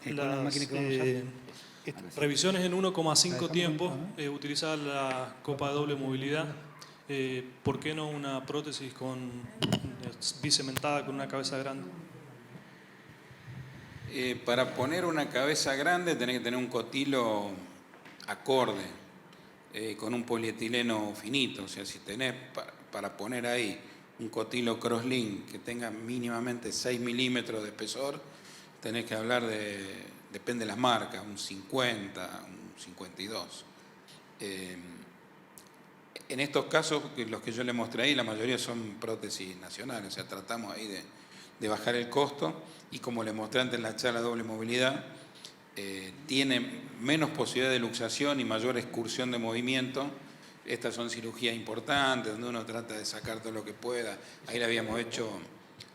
con las las máquinas que vamos revisiones en 1,5 tiempos, utilizar la copa de doble movilidad. ¿Por qué no una prótesis bicementada con una cabeza grande? Para poner una cabeza grande tenés que tener un cotilo acorde, con un polietileno finito. O sea, si tenés para poner ahí un cotilo crosslink que tenga mínimamente 6 milímetros de espesor, tenés que hablar depende de las marcas, un 50, un 52. En estos casos, los que yo les mostré ahí, la mayoría son prótesis nacionales. O sea, tratamos ahí de bajar el costo, y como les mostré antes en la charla de doble movilidad, tiene menos posibilidad de luxación y mayor excursión de movimiento. Estas son cirugías importantes, donde uno trata de sacar todo lo que pueda. Ahí le habíamos hecho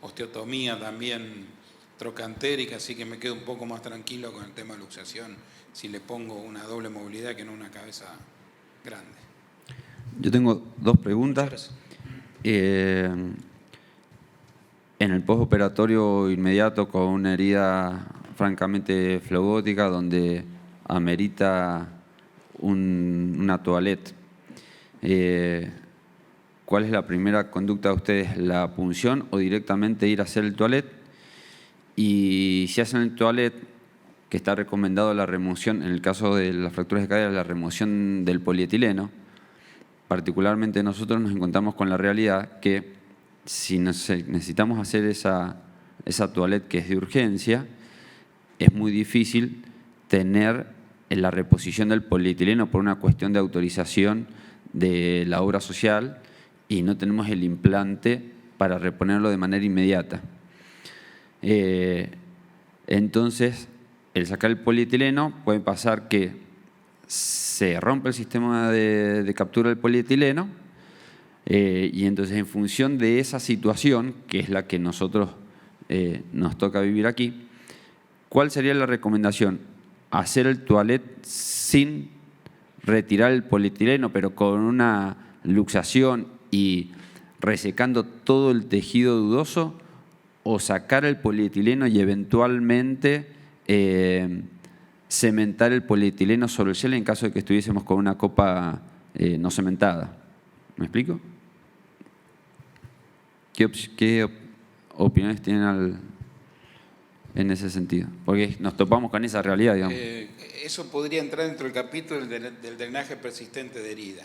osteotomía también trocantérica, así que me quedo un poco más tranquilo con el tema de luxación si le pongo una doble movilidad que no una cabeza grande. Yo tengo dos preguntas. En el postoperatorio inmediato con una herida francamente flebótica donde amerita una toalete, ¿cuál es la primera conducta de ustedes? ¿La punción o directamente ir a hacer el toalet? Y si hacen el toalet, que está recomendado la remoción, en el caso de las fracturas de cadera, la remoción del polietileno, particularmente nosotros nos encontramos con la realidad que si necesitamos hacer esa toalete que es de urgencia, es muy difícil tener la reposición del polietileno por una cuestión de autorización de la obra social y no tenemos el implante para reponerlo de manera inmediata. Entonces, el sacar el polietileno puede pasar que se rompe el sistema de captura del polietileno y entonces en función de esa situación, que es la que nosotros nos toca vivir aquí, ¿cuál sería la recomendación? Hacer el toalet sin retirar el polietileno, pero con una luxación y resecando todo el tejido dudoso, o sacar el polietileno y eventualmente cementar el polietileno sobre el gel en caso de que estuviésemos con una copa no cementada. ¿Me explico? ¿Qué opiniones tienen en ese sentido? Porque nos topamos con esa realidad, digamos. Eso podría entrar dentro del capítulo del drenaje persistente de herida.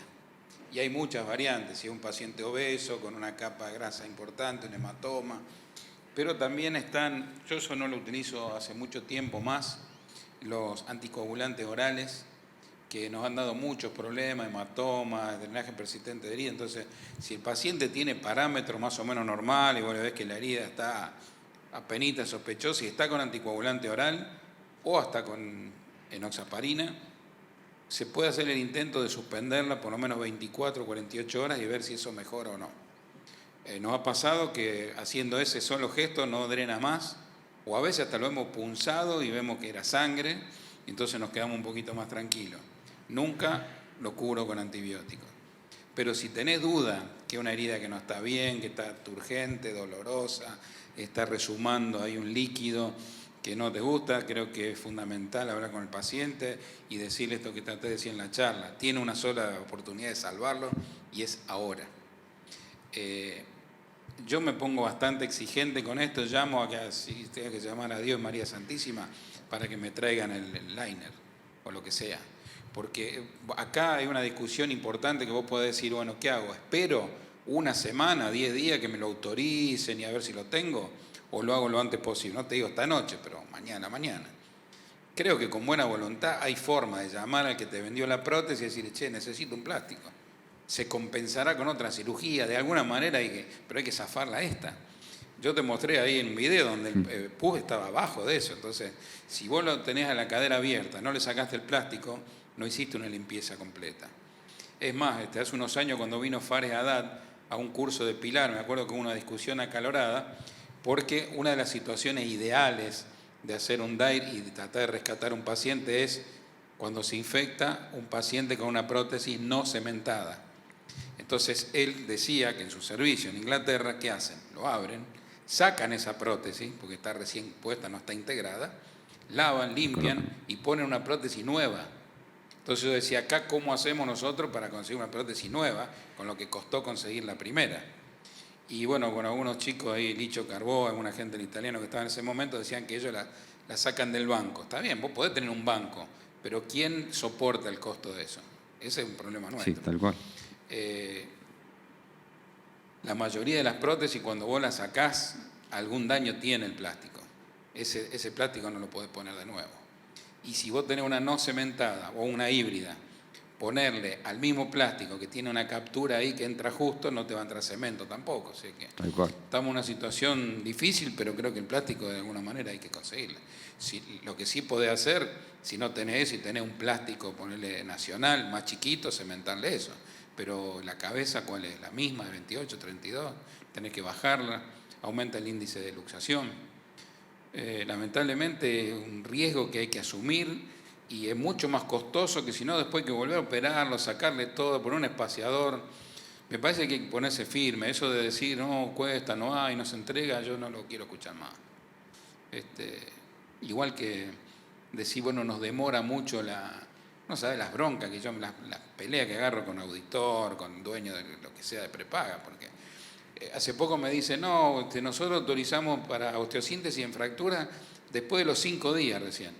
Y hay muchas variantes, si es un paciente obeso, con una capa de grasa importante, un hematoma. Pero también están, yo eso no lo utilizo hace mucho tiempo más, los anticoagulantes orales, que nos han dado muchos problemas, hematomas, drenaje persistente de herida. Entonces, si el paciente tiene parámetros más o menos normales, y vos le ves que la herida está apenita sospechosa y está con anticoagulante oral o hasta con enoxaparina, se puede hacer el intento de suspenderla por lo menos 24 o 48 horas y ver si eso mejora o no. Nos ha pasado que haciendo ese solo gesto no drena más, o a veces hasta lo hemos punzado y vemos que era sangre, y entonces nos quedamos un poquito más tranquilos. Nunca lo cubro con antibióticos. Pero si tenés duda que una herida que no está bien, que está turgente, dolorosa, está resumando, hay un líquido que no te gusta, creo que es fundamental hablar con el paciente y decirle esto que traté de decir en la charla. Tiene una sola oportunidad de salvarlo y es ahora. Yo me pongo bastante exigente con esto, llamo a que si tenga que llamar a Dios María Santísima para que me traigan el liner o lo que sea. Porque acá hay una discusión importante que vos podés decir, bueno, ¿qué hago? ¿Espero una semana, 10 días que me lo autoricen y a ver si lo tengo? ¿O lo hago lo antes posible? No te digo esta noche, pero mañana. Creo que con buena voluntad hay forma de llamar al que te vendió la prótesis y decirle, che, necesito un plástico. Se compensará con otra cirugía, de alguna manera, pero hay que zafarla esta. Yo te mostré ahí en un video donde el pus estaba abajo de eso. Entonces, si vos lo tenés a la cadera abierta, no le sacaste el plástico, no hiciste una limpieza completa. Es más, hace unos años cuando vino Fares Haddad a un curso de Pilar, me acuerdo que hubo una discusión acalorada, porque una de las situaciones ideales de hacer un DAIR y de tratar de rescatar a un paciente es cuando se infecta un paciente con una prótesis no cementada. Entonces él decía que en su servicio en Inglaterra, ¿qué hacen? Lo abren, sacan esa prótesis, porque está recién puesta, no está integrada, lavan, limpian y ponen una prótesis nueva. Entonces yo decía, acá ¿cómo hacemos nosotros para conseguir una prótesis nueva con lo que costó conseguir la primera? Y bueno, con algunos chicos ahí, Licho Carbó, alguna gente en italiano que estaba en ese momento, decían que ellos la sacan del banco. Está bien, vos podés tener un banco, pero ¿quién soporta el costo de eso? Ese es un problema nuestro. Sí, tal cual. La mayoría de las prótesis, cuando vos las sacás, algún daño tiene el plástico. Ese plástico no lo podés poner de nuevo. Y si vos tenés una no cementada o una híbrida, ponerle al mismo plástico que tiene una captura ahí que entra justo, no te va a entrar cemento tampoco. Así que Tal cual. estamos en una situación difícil, pero creo que el plástico de alguna manera hay que conseguirlo. Lo que sí podés hacer, si no tenés eso y tenés un plástico, ponerle nacional, más chiquito, cementarle eso. Pero la cabeza, ¿cuál es? La misma, de 28, 32, tenés que bajarla, aumenta el índice de luxación. Lamentablemente es un riesgo que hay que asumir y es mucho más costoso que si no después hay que volver a operarlo, sacarle todo, poner un espaciador. Me parece que hay que ponerse firme, eso de decir no, cuesta, no hay, no se entrega, yo no lo quiero escuchar más. Igual que decir, bueno, nos demora mucho no sabes las broncas, que yo las peleas que agarro con auditor, con dueño de lo que sea de prepaga, porque hace poco me dice, no, nosotros autorizamos para osteosíntesis en fractura después de los 5 días recién.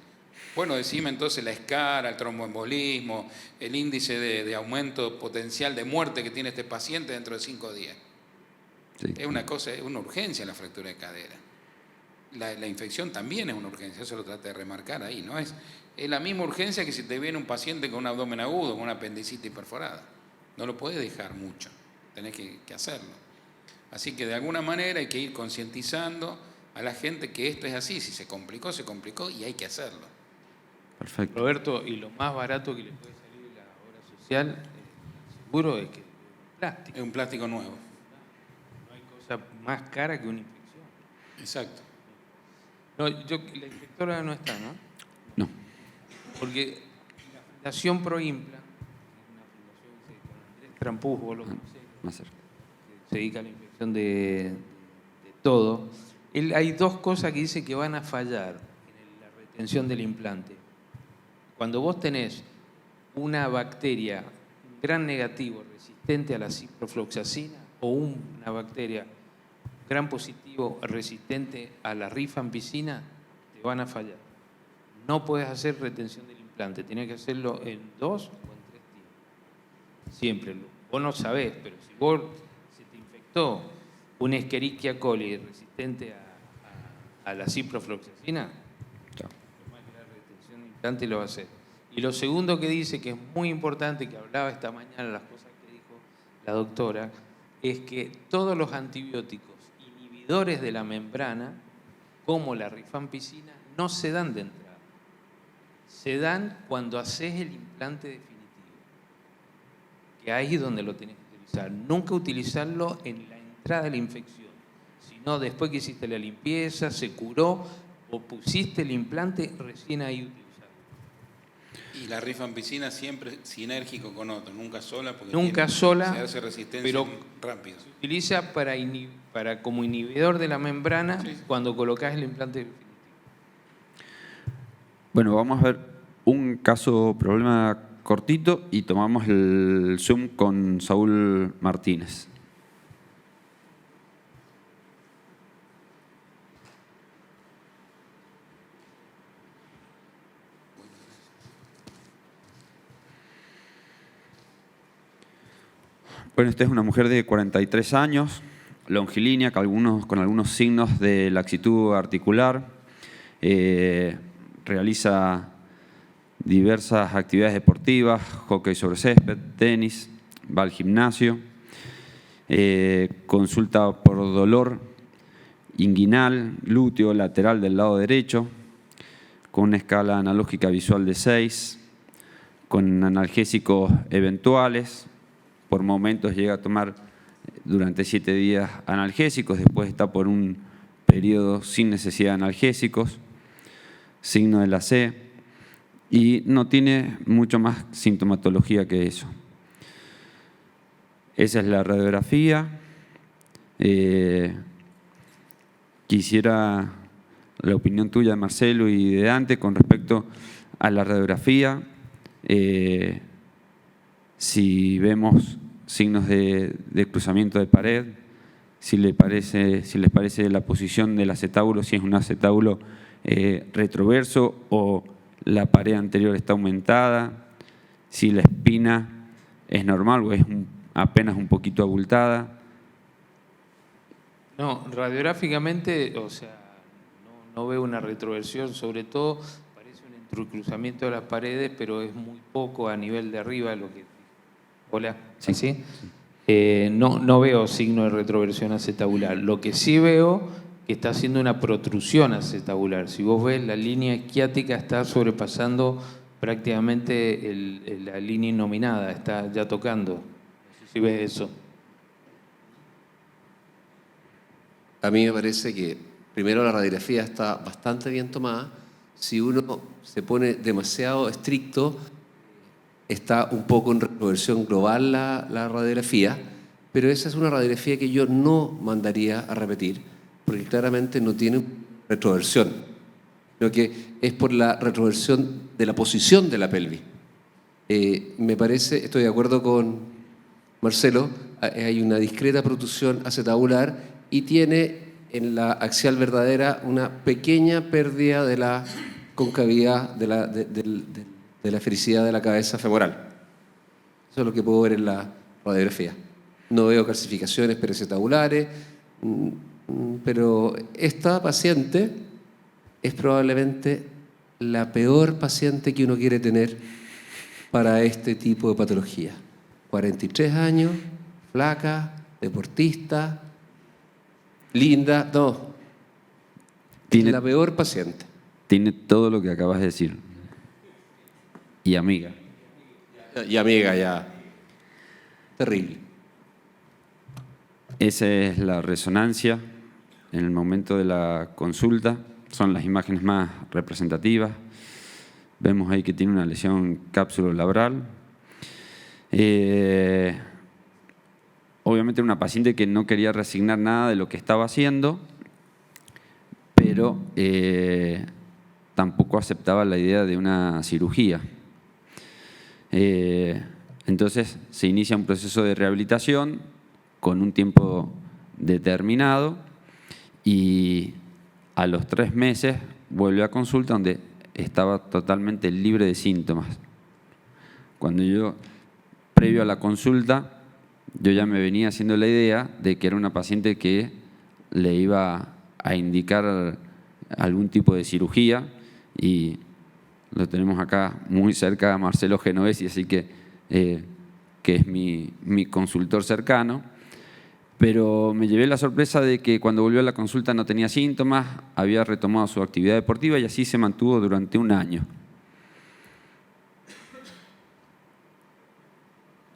Bueno, decime entonces la escara, el tromboembolismo, el índice de aumento potencial de muerte que tiene este paciente dentro de 5 días. Sí. Es una cosa, es una urgencia la fractura de cadera. La infección también es una urgencia, eso lo traté de remarcar ahí, ¿no? Es la misma urgencia que si te viene un paciente con un abdomen agudo, con una apendicitis perforada. No lo puedes dejar mucho, tenés que hacerlo. Así que de alguna manera hay que ir concientizando a la gente que esto es así, si se complicó y hay que hacerlo. Perfecto. Roberto, y lo más barato que le puede salir a la obra social, seguro es que es plástico. Es un plástico nuevo. No hay cosa más cara que una infección. Exacto. No, la inspectora no está, ¿no? No. Porque la Fundación Proimpla, una fundación con Andrés Trampús, vos lo conocés, Más cerca. que se dedica a la infección de todo, hay dos cosas que dice que van a fallar en la retención del implante. Cuando vos tenés una bacteria gran negativo resistente a la ciprofloxacina o una bacteria gran positivo resistente a la rifampicina, te van a fallar. No puedes hacer retención del implante, tienes que hacerlo en 2 o en 3 tiempos. Siempre. Vos no sabés, pero si vos se te infectó un Escherichia coli resistente a la ciprofloxacina, Chao. lo más que la retención del implante lo va a hacer. Y lo segundo que dice, que es muy importante, que hablaba esta mañana, las cosas que dijo la doctora, es que todos los antibióticos inhibidores de la membrana, como la rifampicina, no se dan de entrada. Se dan cuando haces el implante definitivo, que ahí es donde lo tenés que utilizar. Nunca utilizarlo en la entrada de la infección, sino después que hiciste la limpieza, se curó o pusiste el implante, recién ahí utilizarlo. Y la rifampicina siempre sinérgico con otro, nunca sola, porque Nunca sola, se hace resistencia pero rápido. se utiliza para como inhibidor de la membrana, Sí. cuando colocas el implante definitivo. Bueno, vamos a ver un caso, problema cortito y tomamos el Zoom con Saúl Martínez. Bueno, esta es una mujer de 43 años, longilínea, con algunos signos de laxitud articular. Realiza diversas actividades deportivas, hockey sobre césped, tenis, va al gimnasio. Consulta por dolor inguinal, glúteo, lateral del lado derecho, con una escala analógica visual de 6, con analgésicos eventuales. Por momentos llega a tomar durante 7 días analgésicos, después está por un periodo sin necesidad de analgésicos, signo de la C, y no tiene mucho más sintomatología que eso. Esa es la radiografía. Quisiera la opinión tuya, Marcelo, y de Dante con respecto a la radiografía. Si vemos signos de cruzamiento de pared, si les parece la posición del acetábulo, si es un acetábulo retroverso o la pared anterior está aumentada, si la espina es normal o es apenas un poquito abultada. No, radiográficamente, o sea, no veo una retroversión, sobre todo parece un entrecruzamiento de las paredes, pero es muy poco a nivel de arriba lo que... Hola, ¿sí? No veo signo de retroversión acetabular. Lo que sí veo que está haciendo una protrusión acetabular. Si vos ves, la línea isquiática está sobrepasando prácticamente la línea innominada, está ya tocando. No sé si ves eso. A mí me parece que primero la radiografía está bastante bien tomada. Si uno se pone demasiado estricto, está un poco en retroversión global la radiografía, pero esa es una radiografía que yo no mandaría a repetir, porque claramente no tiene retroversión, sino que es por la retroversión de la posición de la pelvis. Me parece, estoy de acuerdo con Marcelo, hay una discreta protrusión acetabular y tiene en la axial verdadera una pequeña pérdida de la concavidad de la esfericidad de la cabeza femoral. Eso es lo que puedo ver en la radiografía. No veo calcificaciones periacetabulares, pero esta paciente es probablemente la peor paciente que uno quiere tener para este tipo de patología. 43 años, flaca, deportista, linda, no. Es la peor paciente. Tiene todo lo que acabas de decir. Y amiga. Y amiga, ya. Terrible. Esa es la resonancia en el momento de la consulta. Son las imágenes más representativas. Vemos ahí que tiene una lesión cápsulo-labral. Obviamente una paciente que no quería resignar nada de lo que estaba haciendo, pero tampoco aceptaba la idea de una cirugía. Entonces se inicia un proceso de rehabilitación con un tiempo determinado y a los 3 meses vuelve a consulta donde estaba totalmente libre de síntomas. Cuando yo, previo a la consulta, yo ya me venía haciendo la idea de que era una paciente que le iba a indicar algún tipo de cirugía y lo tenemos acá muy cerca a Marcelo Genovesi, así que es mi consultor cercano. Pero me llevé la sorpresa de que cuando volvió a la consulta no tenía síntomas, había retomado su actividad deportiva y así se mantuvo durante 1 año.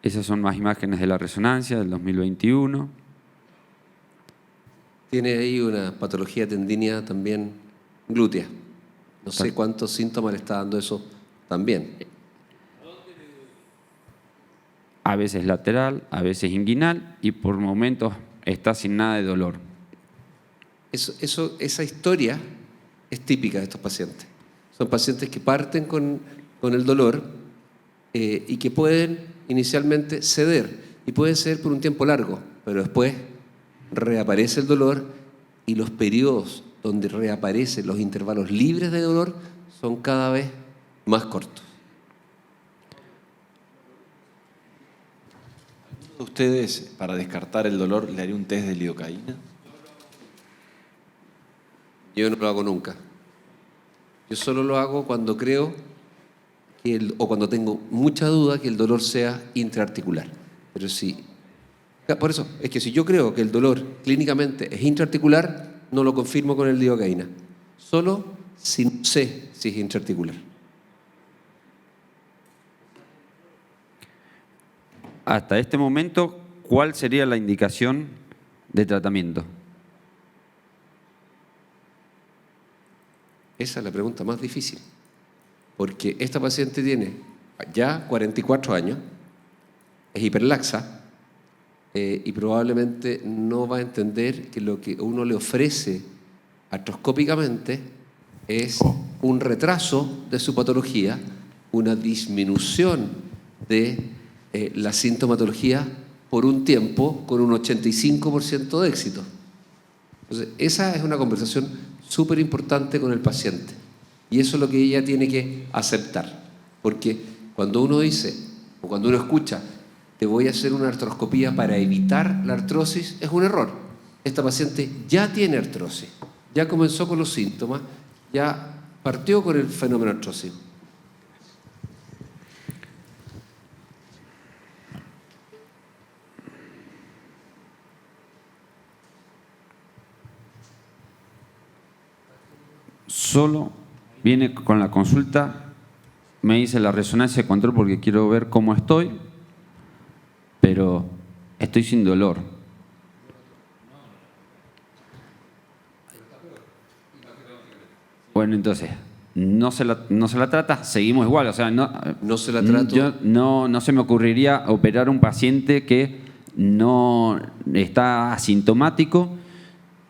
Esas son más imágenes de la resonancia del 2021. Tiene ahí una patología tendínea también glútea. No sé cuántos síntomas le está dando eso también. A veces lateral, a veces inguinal y por momentos está sin nada de dolor. Esa historia es típica de estos pacientes. Son pacientes que parten con el dolor y que pueden inicialmente ceder y pueden ceder por un tiempo largo, pero después reaparece el dolor y los periodos donde reaparecen los intervalos libres de dolor son cada vez más cortos. ¿Ustedes, para descartar el dolor, le haría un test de lidocaína? Yo no lo hago nunca. Yo solo lo hago cuando creo o cuando tengo mucha duda que el dolor sea intraarticular. Pero sí, por eso, es que si yo creo que el dolor clínicamente es intraarticular, no lo confirmo con el lidocaína. Solo si no sé si es intraarticular. Hasta este momento, ¿cuál sería la indicación de tratamiento? Esa es la pregunta más difícil, porque esta paciente tiene ya 44 años, es hiperlaxa y probablemente no va a entender que lo que uno le ofrece artroscópicamente es un retraso de su patología, una disminución de la sintomatología por un tiempo con un 85% de éxito. Entonces, esa es una conversación súper importante con el paciente. Y eso es lo que ella tiene que aceptar. Porque cuando uno dice, o cuando uno escucha, te voy a hacer una artroscopía para evitar la artrosis, es un error. Esta paciente ya tiene artrosis, ya comenzó con los síntomas, ya partió con el fenómeno artrósico. Solo viene con la consulta, me hice la resonancia de control porque quiero ver cómo estoy, pero estoy sin dolor. Bueno, entonces, no se la trata, seguimos igual. O sea, No se la trato. no se me ocurriría operar a un paciente que no está asintomático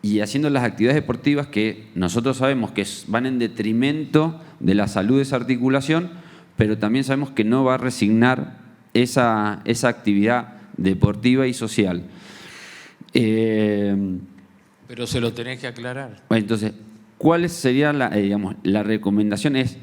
y haciendo las actividades deportivas que nosotros sabemos que van en detrimento de la salud de esa articulación, pero también sabemos que no va a resignar esa actividad deportiva y social. Pero se lo tenés que aclarar. Bueno, entonces, ¿cuál sería la recomendación? Es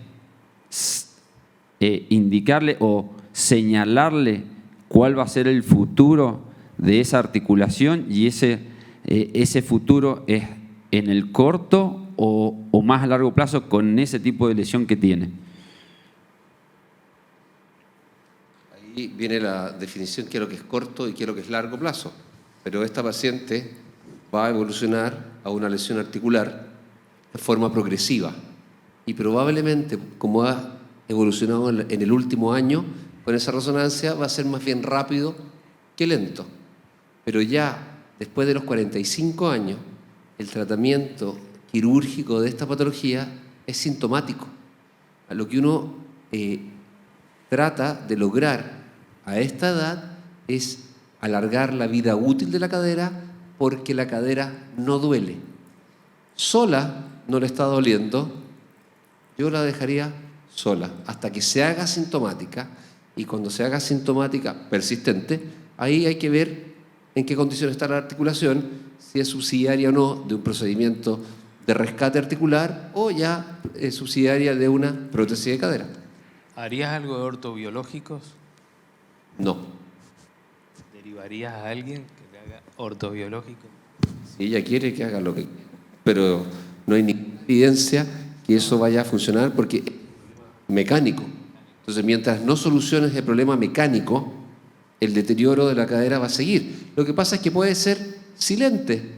indicarle o señalarle cuál va a ser el futuro de esa articulación y ese futuro es en el corto o más a largo plazo con ese tipo de lesión que tiene. Ahí viene la definición, qué es lo que es corto y qué es lo que es largo plazo. Pero esta paciente va a evolucionar a una lesión articular de forma progresiva y probablemente, como ha evolucionado en el último año, con esa resonancia va a ser más bien rápido que lento. Pero ya después de los 45 años, el tratamiento quirúrgico de esta patología es sintomático. A lo que uno trata de lograr a esta edad es alargar la vida útil de la cadera porque la cadera no duele. Sola no le está doliendo, yo la dejaría sola hasta que se haga sintomática, y cuando se haga sintomática persistente, ahí hay que ver en qué condición está la articulación, si es subsidiaria o no de un procedimiento de rescate articular o ya es subsidiaria de una prótesis de cadera. ¿Harías algo de ortobiológicos? No. ¿Derivarías a alguien que te haga ortobiológico? Si ella quiere que haga lo que quiera, pero no hay ninguna evidencia que eso vaya a funcionar porque es mecánico. Entonces, mientras no soluciones el problema mecánico, el deterioro de la cadera va a seguir. Lo que pasa es que puede ser silente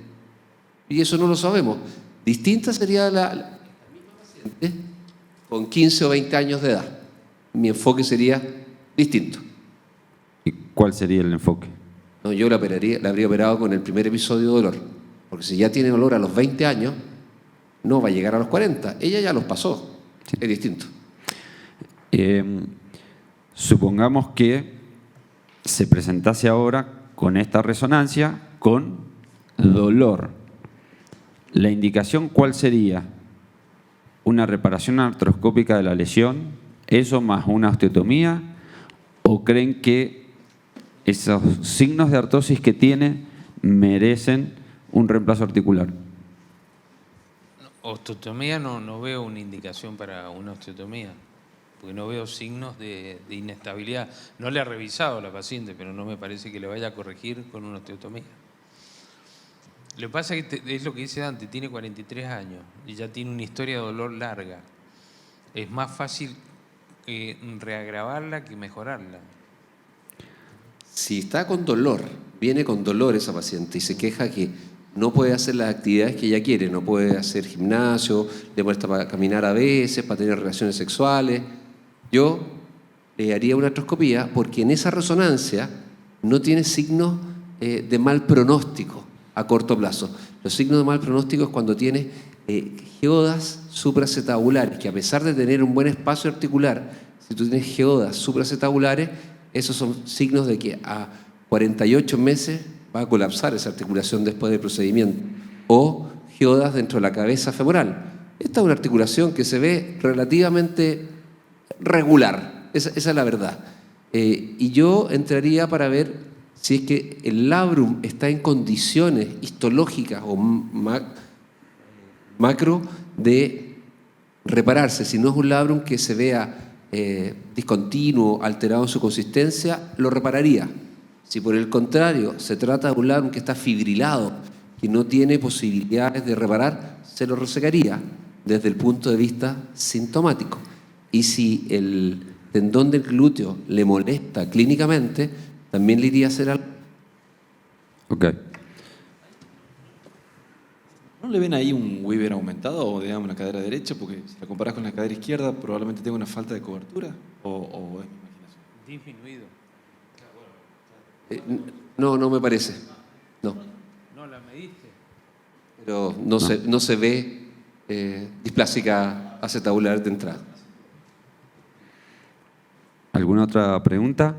y eso no lo sabemos. Distinta sería la misma paciente con 15 o 20 años de edad. Mi enfoque sería distinto. ¿Y cuál sería el enfoque? No, yo la habría operado con el primer episodio de dolor, porque si ya tiene dolor a los 20 años, no va a llegar a los 40. Ella ya los pasó. Sí. Es distinto. Supongamos que se presentase ahora con esta resonancia con dolor. ¿La indicación cuál sería? ¿Una reparación artroscópica de la lesión? ¿Eso más una osteotomía? ¿O creen que esos signos de artrosis que tiene merecen un reemplazo articular? Osteotomía no veo una indicación para una osteotomía, porque no veo signos de inestabilidad. No le ha revisado a la paciente, pero no me parece que le vaya a corregir con una osteotomía. Lo que pasa es que es lo que dice Dante, tiene 43 años y ya tiene una historia de dolor larga. Es más fácil reagravarla que mejorarla. Si está con dolor, viene con dolor esa paciente y se queja que no puede hacer las actividades que ella quiere, no puede hacer gimnasio, le molesta para caminar a veces, para tener relaciones sexuales, yo le haría una artroscopía porque en esa resonancia no tiene signos de mal pronóstico a corto plazo. Los signos de mal pronóstico es cuando tiene geodas supracetabulares, que a pesar de tener un buen espacio articular, si tú tienes geodas supracetabulares, esos son signos de que a 48 meses va a colapsar esa articulación después del procedimiento. O geodas dentro de la cabeza femoral. Esta es una articulación que se ve relativamente regular, esa es la verdad. Y yo entraría para ver si es que el labrum está en condiciones histológicas o macro de repararse. Si no es un labrum que se vea discontinuo, alterado en su consistencia, lo repararía. Si por el contrario se trata de un labrum que está fibrilado y no tiene posibilidades de reparar, se lo resecaría desde el punto de vista sintomático. Y si el tendón del glúteo le molesta clínicamente, también le iría a hacer algo. Ok. ¿No le ven ahí un Weaver aumentado o digamos la cadera derecha? Porque si la comparás con la cadera izquierda, probablemente tenga una falta de cobertura. ¿O es mi imaginación? Disminuido. No me parece. No. ¿No la mediste? Pero no se ve displásica acetabular de entrada. ¿Alguna otra pregunta?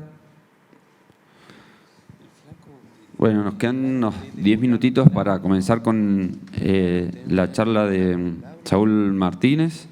Bueno, nos quedan unos 10 minutitos para comenzar con la charla de Saúl Martínez.